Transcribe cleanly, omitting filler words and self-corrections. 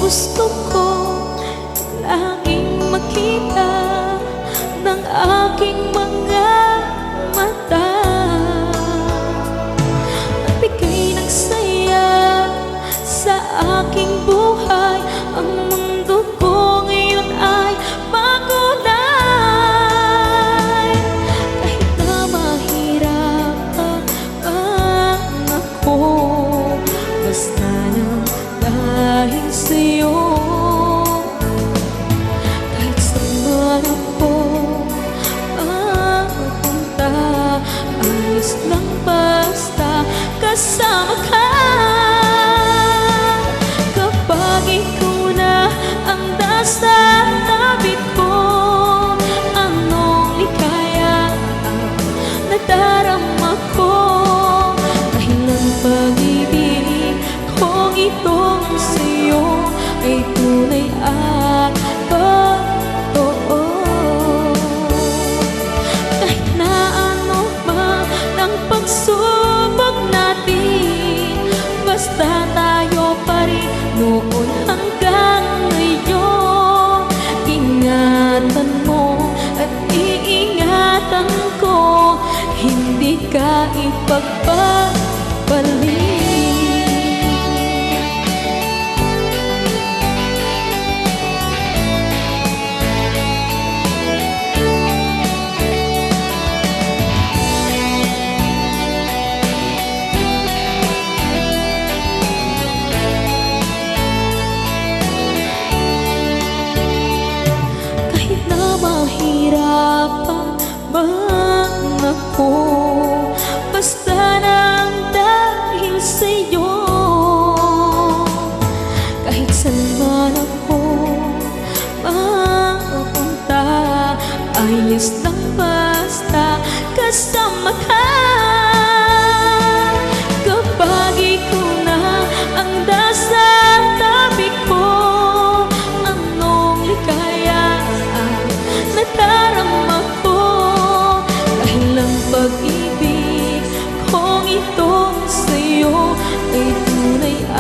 Gusto ko laging makita ng aking mga mata. Magbigay ng saya sa aking buhay. Ang mundo ko ngayon ay makulay. Kahit na mahirapan ako, basta lang dahil sa'yo. Kahit saan ako mapunta, ayos lang basta kasama ka. Kapag ikaw na ang nasa tabi ko, anong likaya ang nadarama ko. Dahil ang pag-ibig kong itong sa'yo ay tunay at totoo. Kahit na ano man ang pagsubok natin, basta tayo pa rin noon hanggang ngayon. Ingatan mo at iingatan ko, hindi ka ipagpapalik. Mahirapan man ako, basta nang dahil sa'yo. Kahit saan man ako mapunta, ayos lang basta kasama ka.